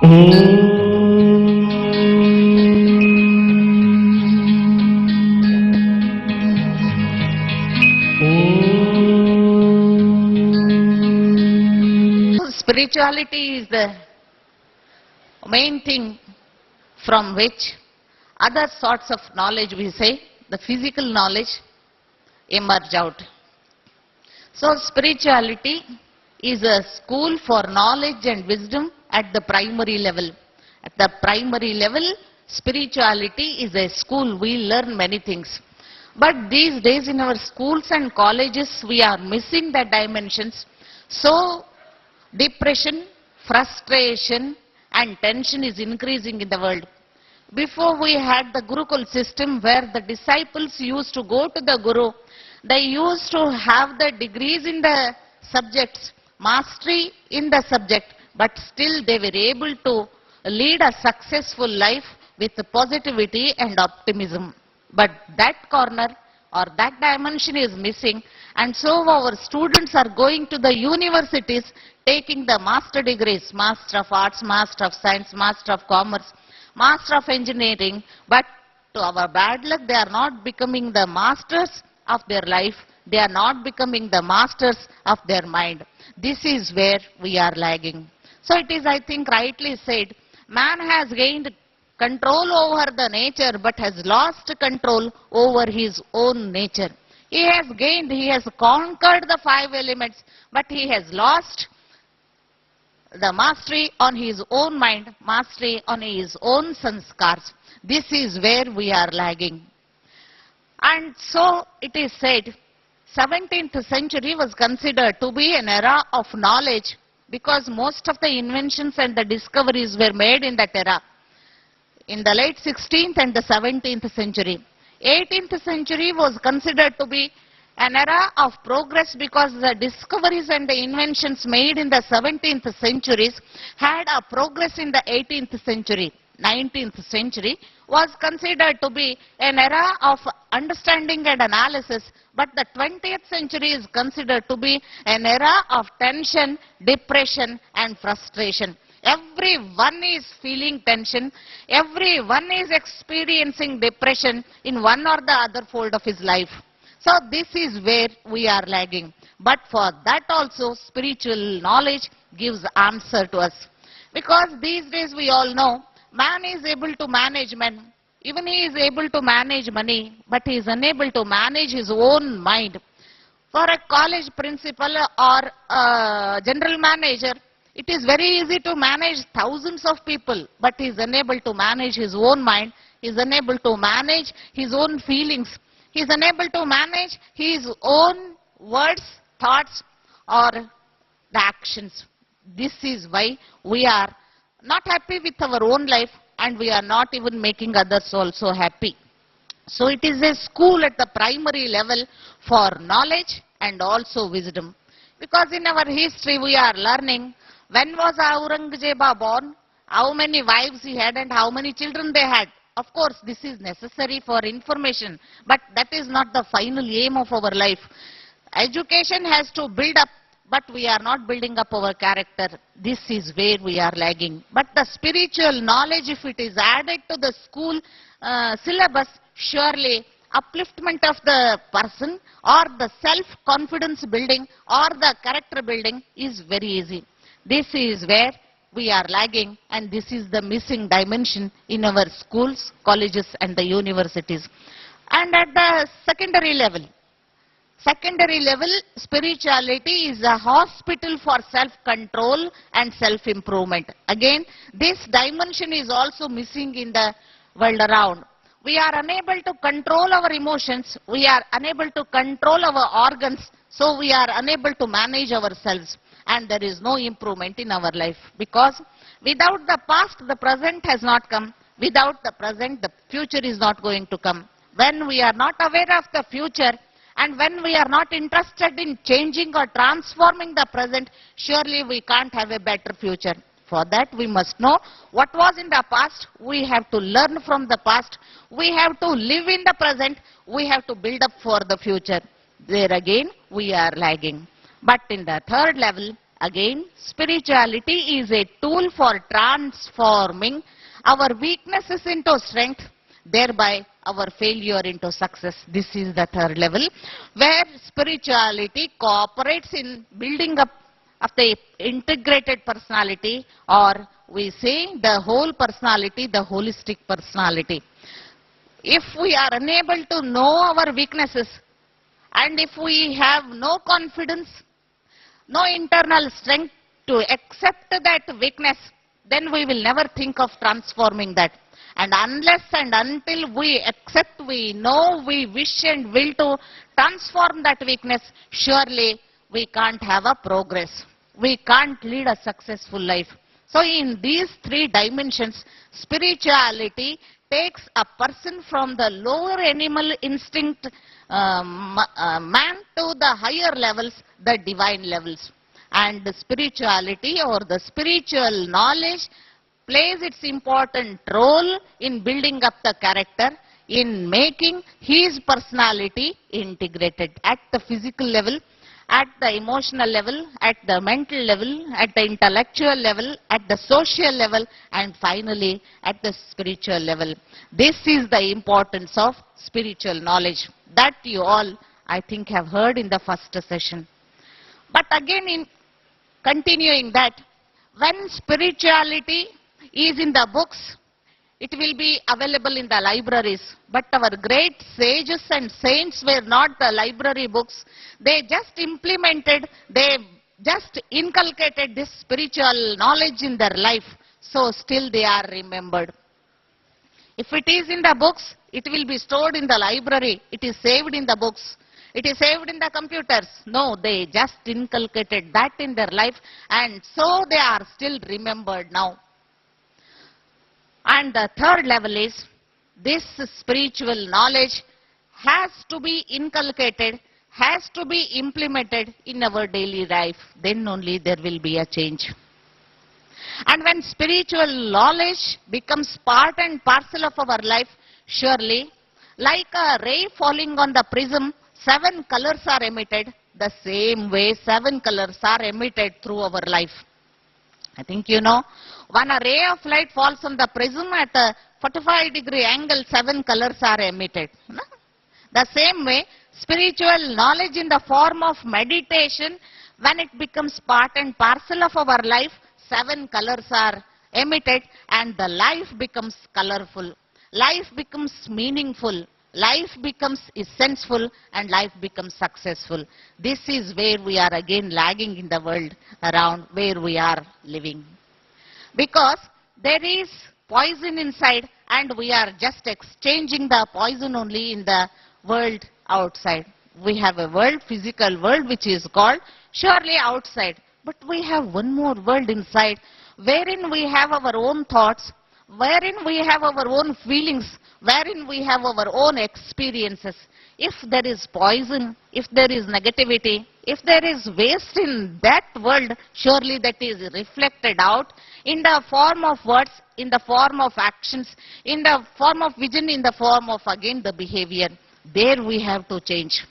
Spirituality is the main thing from which other sorts of knowledge, we say, the physical knowledge, emerge out. So spirituality is a school for knowledge and wisdom at the primary level. At the primary level, spirituality is a school. We learn many things. But these days in our schools and colleges, we are missing the dimensions. So depression, frustration and tension is increasing in the world. Before we had the Gurukul system where the disciples used to go to the Guru. They used to have the degrees in the subjects, mastery in the subject, but still they were able to lead a successful life with positivity and optimism. But that corner or that dimension is missing, and so our students are going to the universities taking the master degrees, Master of Arts, Master of Science, Master of Commerce, Master of Engineering, but to our bad luck they are not becoming the masters of their life, they are not becoming the masters of their mind. This is where we are lagging. So it is, I think, rightly said, man has gained control over the nature but has lost control over his own nature. He has gained, he has conquered the 5 elements, but he has lost the mastery on his own mind, mastery on his own sanskars. This is where we are lagging. And so it is said, 17th century was considered to be an era of knowledge because most of the inventions and the discoveries were made in that era, in the late 16th and the 17th century. 18th century was considered to be an era of progress because the discoveries and the inventions made in the 17th centuries had a progress in the 18th century. 19th century was considered to be an era of understanding and analysis, but the 20th century is considered to be an era of tension, depression and frustration. Everyone is feeling tension, everyone is experiencing depression in one or the other fold of his life. So this is where we are lagging. But for that also spiritual knowledge gives answer to us. Because these days we all know, man is able to manage men. Even he is able to manage money, but he is unable to manage his own mind. For a college principal or a general manager, it is very easy to manage thousands of people, but he is unable to manage his own mind. He is unable to manage his own feelings. He is unable to manage his own words, thoughts or the actions. This is why we are not happy with our own life and we are not even making others also happy. So it is a school at the primary level for knowledge and also wisdom. Because in our history we are learning when was Aurangzeb born, how many wives he had and how many children they had. Of course this is necessary for information, but that is not the final aim of our life. Education has to build up, but we are not building up our character. This is where we are lagging. But the spiritual knowledge, if it is added to the school syllabus, surely upliftment of the person or the self-confidence building or the character building is very easy. This is where we are lagging, and this is the missing dimension in our schools, colleges and the universities. And at the secondary level, spirituality is a hospital for self-control and self-improvement. Again, this dimension is also missing in the world around. We are unable to control our emotions, we are unable to control our organs, so we are unable to manage ourselves. And there is no improvement in our life. Because without the past, the present has not come. Without the present, the future is not going to come. When we are not aware of the future, and when we are not interested in changing or transforming the present, surely we can't have a better future. For that we must know what was in the past, we have to learn from the past, we have to live in the present, we have to build up for the future. There again we are lagging. But in the third level, Again, spirituality is a tool for transforming our weaknesses into strength, thereby our failure into success. This is the third level, where spirituality cooperates in building up of the integrated personality, or we say the whole personality, the holistic personality. If we are unable to know our weaknesses, and if we have no confidence, no internal strength to accept that weakness, then we will never think of transforming that. And unless and until we accept, we know, we wish and will to transform that weakness, surely we can't have a progress. We can't lead a successful life. So in these three dimensions, spirituality takes a person from the lower animal instinct man to the higher levels, the divine levels. And the spirituality or the spiritual knowledge plays its important role in building up the character, in making his personality integrated at the physical level, at the emotional level, at the mental level, at the intellectual level, at the social level, and finally at the spiritual level. This is the importance of spiritual knowledge that you all, I think, have heard in the first session. But again, in continuing that, when spirituality is in the books, it will be available in the libraries. But our great sages and saints were not the library books. They just implemented, they just inculcated this spiritual knowledge in their life. So still they are remembered. If it is in the books, it will be stored in the library. It is saved in the books. It is saved in the computers. No, they just inculcated that in their life, and so they are still remembered now. And the third level is, this spiritual knowledge has to be inculcated, has to be implemented in our daily life. Then only there will be a change. And when spiritual knowledge becomes part and parcel of our life, surely, like a ray falling on the prism, 7 colors are emitted. The same way 7 colors are emitted through our life. I think you know, when a ray of light falls on the prism at a 45-degree angle, 7 colors are emitted. The same way, spiritual knowledge in the form of meditation, when it becomes part and parcel of our life, 7 colors are emitted and the life becomes colorful. Life becomes meaningful. Life becomes essential and life becomes successful. This is where we are again lagging in the world around where we are living. Because there is poison inside and we are just exchanging the poison only in the world outside. We have a world, physical world, which is called surely outside. But we have one more world inside, wherein we have our own thoughts, wherein we have our own feelings, wherein we have our own experiences. If there is poison, if there is negativity, if there is waste in that world, surely that is reflected out in the form of words, in the form of actions, in the form of vision, in the form of again the behavior. There we have to change.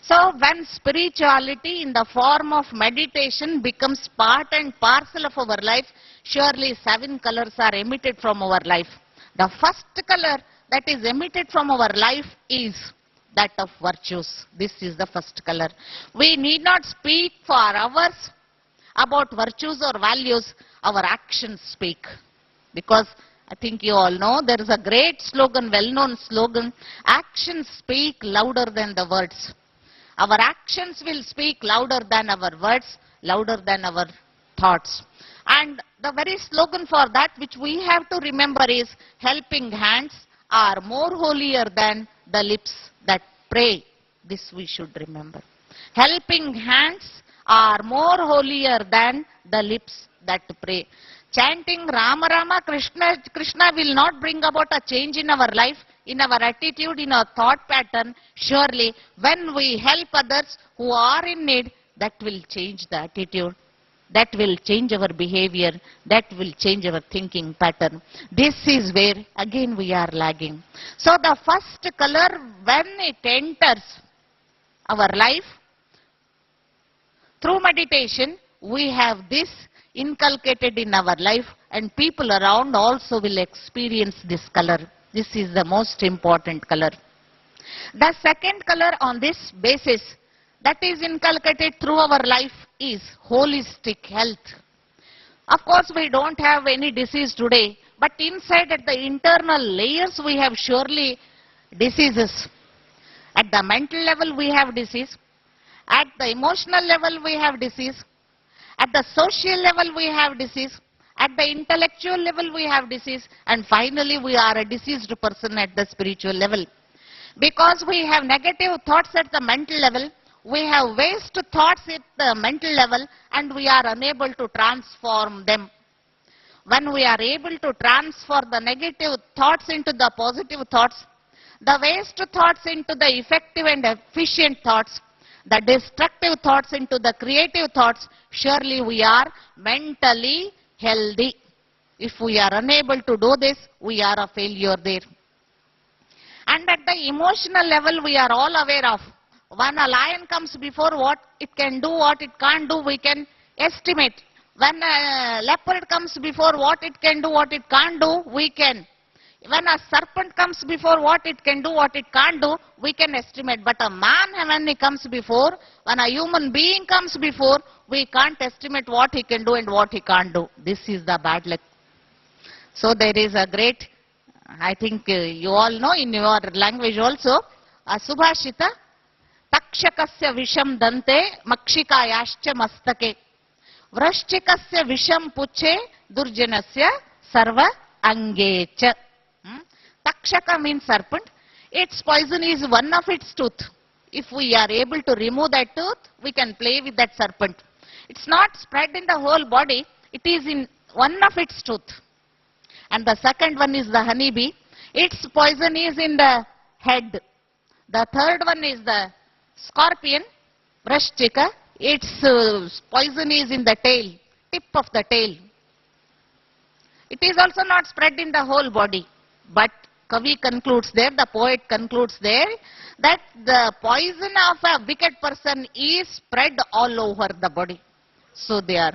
So when spirituality in the form of meditation becomes part and parcel of our life, surely 7 colors are emitted from our life. The first color that is emitted from our life is that of virtues. This is the first color. We need not speak for hours about virtues or values. Our actions speak. Because I think you all know there is a great slogan, well-known slogan, actions speak louder than the words. Our actions will speak louder than our words, louder than our thoughts. And the very slogan for that which we have to remember is, helping hands are more holier than the lips that pray. This we should remember. Helping hands are more holier than the lips that pray. Chanting Rama Rama Krishna Krishna will not bring about a change in our life, in our attitude, in our thought pattern. Surely when we help others who are in need, that will change the attitude. That will change our behavior. That will change our thinking pattern. This is where again we are lagging. So the first color, when it enters our life, through meditation, we have this inculcated in our life, and people around also will experience this color. This is the most important color. The second color on this basis that is inculcated through our life is holistic health. Of course, we don't have any disease today, but inside at the internal layers we have surely diseases. At the mental level we have disease, at the emotional level we have disease, at the social level we have disease, at the intellectual level we have disease, and finally we are a diseased person at the spiritual level. Because we have negative thoughts at the mental level, we have waste thoughts at the mental level, and we are unable to transform them. When we are able to transfer the negative thoughts into the positive thoughts, the waste thoughts into the effective and efficient thoughts, the destructive thoughts into the creative thoughts, surely we are mentally healthy. If we are unable to do this, we are a failure there. And at the emotional level, we are all aware of. When a lion comes before, what it can do, what it can't do, we can estimate. When a leopard comes before, what it can do, what it can't do, we can. When a serpent comes before, what it can do, what it can't do, we can estimate. But a man, when he comes before, when a human being comes before, we can't estimate what he can do and what he can't do. This is the bad luck. So there is a great, I think you all know in your language also, a Subhashita, Takshakasya Visham Dante, Makshikayascha Mastake, Vrashchikasya Visham Puche, Durjanasya Sarva Angecha. Takshaka means serpent. Its poison is one of its tooth. If we are able to remove that tooth, we can play with that serpent. It's not spread in the whole body, it is in one of its tooth. And the second one is the honeybee. Its poison is in the head. The third one is the scorpion, Vrashchika. Its poison is in the tail, tip of the tail. It is also not spread in the whole body. But Kavi concludes there, the poet concludes there, that the poison of a wicked person is spread all over the body. So they are,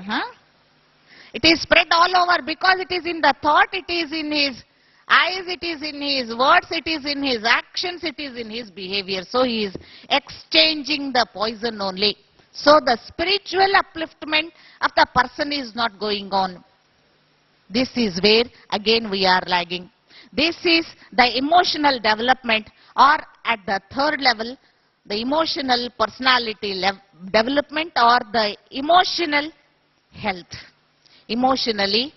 it is spread all over because it is in the thought, it is in his eyes, it is in his words, it is in his actions, it is in his behavior. So he is exchanging the poison only. So the spiritual upliftment of the person is not going on. This is where again we are lagging. This is the emotional development, or at the third level, the emotional personality development or the emotional health. Emotionally,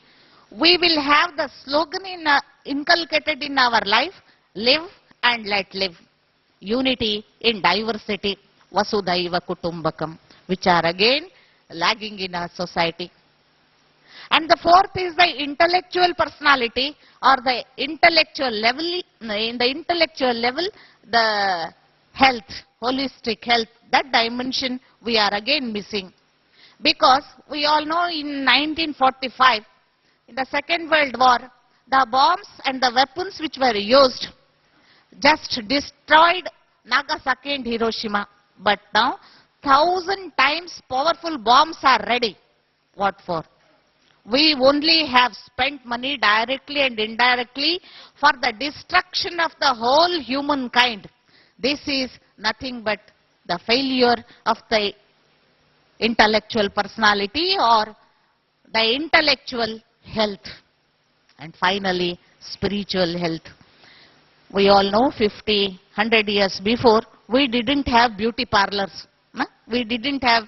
we will have the slogan inculcated in our life, live and let live. Unity in diversity, Vasudhaiva Kutumbakam, which are again lagging in our society. And the fourth is the intellectual personality or the intellectual level. In the intellectual level, the health, holistic health, that dimension we are again missing. Because we all know in 1945, in the Second World War, the bombs and the weapons which were used just destroyed Nagasaki and Hiroshima. But now, 1,000 times powerful bombs are ready. What for? We only have spent money directly and indirectly for the destruction of the whole humankind. This is nothing but the failure of the intellectual personality or the intellectual health. And finally, spiritual health. We all know 50, 100 years before, we didn't have beauty parlors. We didn't have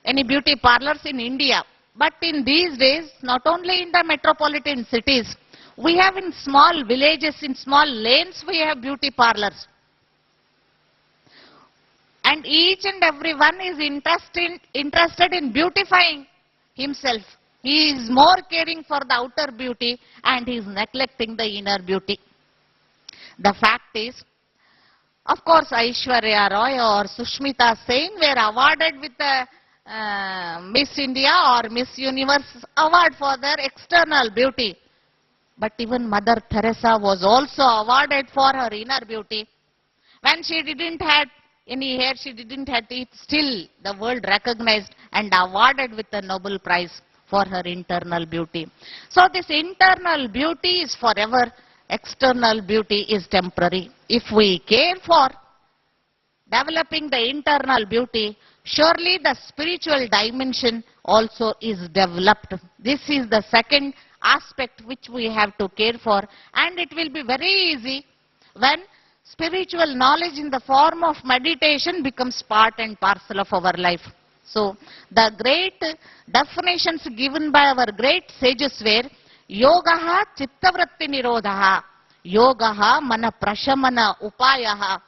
any beauty parlors in India. But in these days, not only in the metropolitan cities, we have in small villages, in small lanes, we have beauty parlors. And each and every one is interested in beautifying himself. He is more caring for the outer beauty and he is neglecting the inner beauty. The fact is, of course, Aishwarya Roy or Sushmita Sen were awarded with the Miss India or Miss Universe award for their external beauty. But even Mother Teresa was also awarded for her inner beauty. When she didn't have any hair, she didn't have teeth, still the world recognized and awarded with the Nobel Prize for her internal beauty. So this internal beauty is forever, external beauty is temporary. If we care for developing the internal beauty, surely the spiritual dimension also is developed. This is the second aspect which we have to care for, and it will be very easy when spiritual knowledge in the form of meditation becomes part and parcel of our life. So the great definitions given by our great sages were yogaha chittavritti nirodhaha, yogaha mana prashamana upayaha,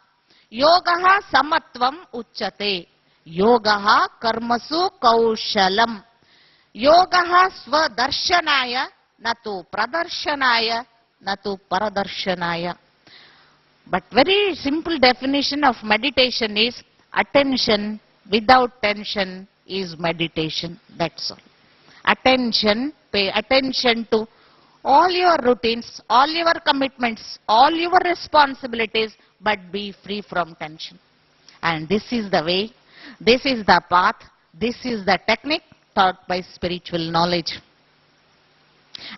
yogaha samatvam uchyate, yogaha karmasu kaushalam, yogaha svadarshanaya natu pradarshanaya natu paradarshanaya. But very simple definition of meditation is attention without tension is meditation. That's all. Attention, pay attention to all your routines, all your commitments, all your responsibilities, but be free from tension. And this is the way, this is the path, this is the technique taught by spiritual knowledge.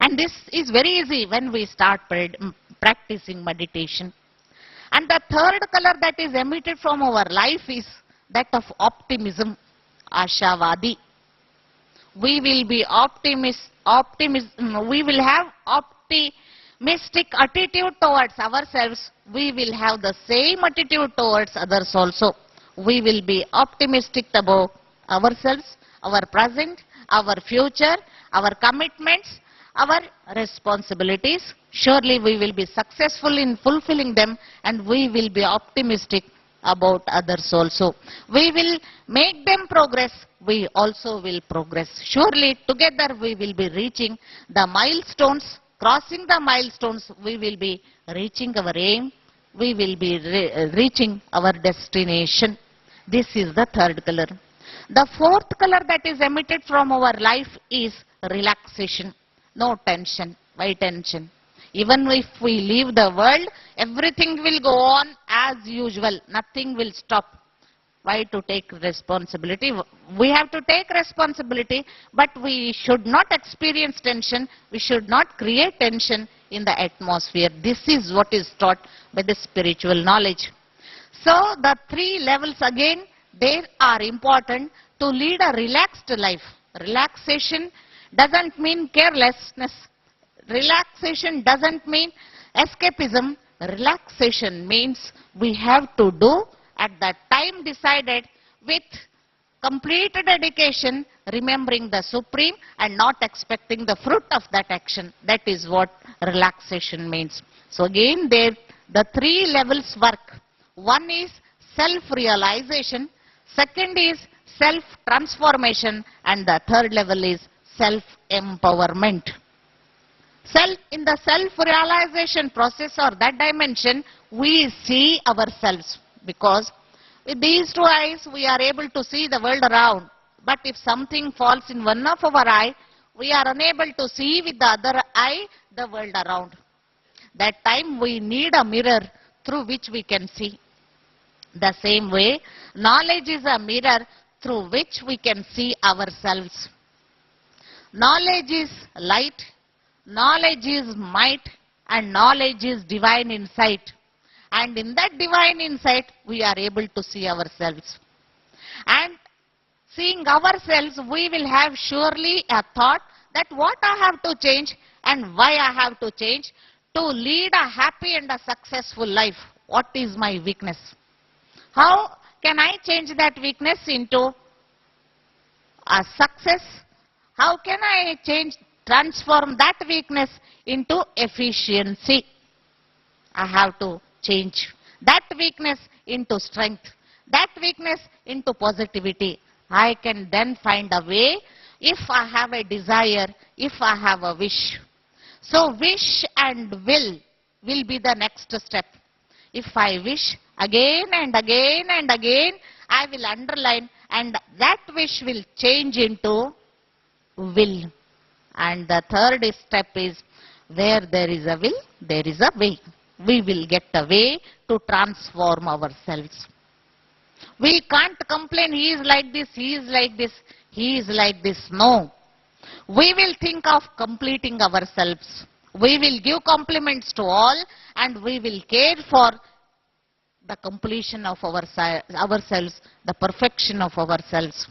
And this is very easy when we start practicing meditation. And the third color that is emitted from our life is that of optimism, ashavadi. We will be we will have optimistic attitude towards ourselves. We will have the same attitude towards others also. We will be optimistic about ourselves, our present, our future, our commitments, our responsibilities. Surely we will be successful in fulfilling them, and we will be optimistic about others also. We will make them progress, we also will progress. Surely together we will be reaching the milestones, crossing the milestones, we will be reaching our aim, we will be reaching our destination. This is the third color. The fourth color that is emitted from our life is relaxation. No tension. Why tension? Even if we leave the world, everything will go on as usual. Nothing will stop. Why to take responsibility? We have to take responsibility, but we should not experience tension. We should not create tension in the atmosphere. This is what is taught by the spiritual knowledge. So the three levels again, they are important to lead a relaxed life. Relaxation doesn't mean carelessness. Relaxation doesn't mean escapism. Relaxation means we have to do at that time decided with complete dedication, remembering the Supreme and not expecting the fruit of that action. That is what relaxation means. So again, the three levels work. One is self-realization, second is self-transformation, and the third level is self-empowerment. In the self-realization process or that dimension, we see ourselves, because with these two eyes we are able to see the world around. But if something falls in one of our eye, we are unable to see with the other eye the world around. That time we need a mirror through which we can see. The same way, knowledge is a mirror through which we can see ourselves. Knowledge is light, knowledge is might, and knowledge is divine insight. And in that divine insight, we are able to see ourselves. And seeing ourselves, we will have surely a thought that what I have to change and why I have to change to lead a happy and a successful life. What is my weakness? How can I change that weakness into a success? How can I transform that weakness into efficiency? I have to change that weakness into strength, that weakness into positivity. I can then find a way if I have a desire, if I have a wish. So wish and will be the next step. If I wish again and again and again, I will underline, and that wish will change into will. And the third step is, where there is a will, there is a way. We will get a way to transform ourselves. We can't complain, he is like this, he is like this. He is like this. No. We will think of completing ourselves. We will give compliments to all and we will care for the completion of ourselves, the perfection of ourselves.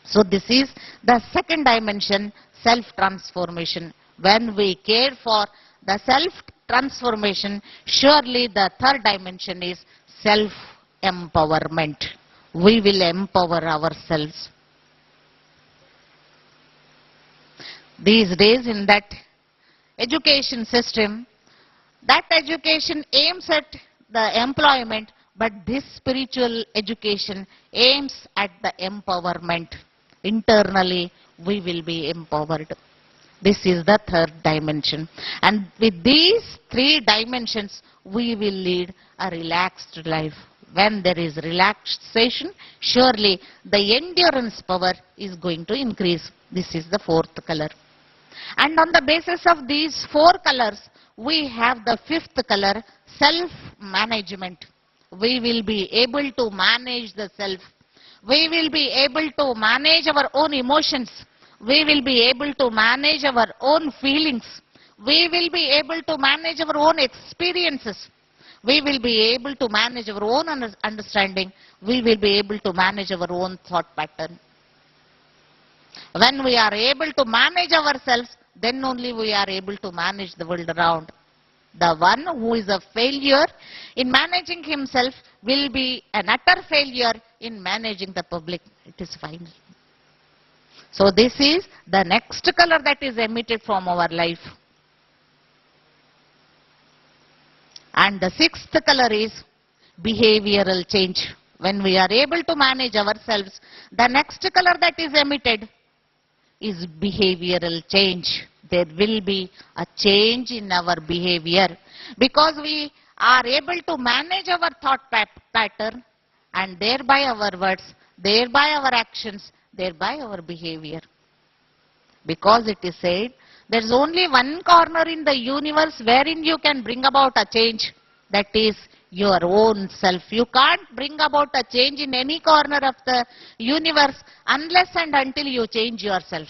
So this is the second dimension, self-transformation. When we care for the self-transformation, surely the third dimension is self-empowerment. We will empower ourselves. These days in that education system, that education aims at the employment, but this spiritual education aims at the empowerment. Internally, we will be empowered. This is the third dimension. And with these three dimensions, we will lead a relaxed life. When there is relaxation, surely the endurance power is going to increase. This is the fourth color. And on the basis of these four colors, we have the fifth color, self-management. We will be able to manage the self. We will be able to manage our own emotions. We will be able to manage our own feelings. We will be able to manage our own experiences. We will be able to manage our own understanding. We will be able to manage our own thought pattern. When we are able to manage ourselves, then only we are able to manage the world around. The one who is a failure in managing himself will be an utter failure in managing the public. It is final. So this is the next color that is emitted from our life. And the sixth color is behavioral change. When we are able to manage ourselves, the next color that is emitted is behavioral change. There will be a change in our behavior because we are able to manage our thought pattern and thereby our words, thereby our actions, thereby our behavior. Because it is said, there is only one corner in the universe wherein you can bring about a change, that is your own self. You can't bring about a change in any corner of the universe unless and until you change yourself.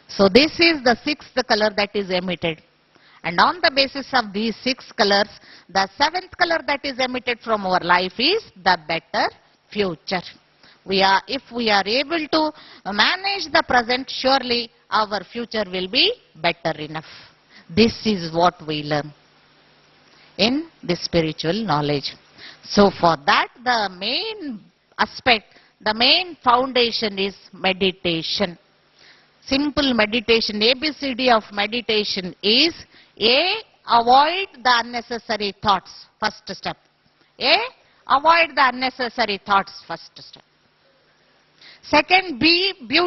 So this is the sixth color that is emitted. And on the basis of these six colors, the seventh color that is emitted from our life is the better future. If we are able to manage the present, surely our future will be better enough. This is what we learn in the spiritual knowledge. So for that, the main aspect, the main foundation is meditation. Simple meditation, ABCD of meditation is A, avoid the unnecessary thoughts, first step. A, avoid the unnecessary thoughts, first step. Second, be beautiful.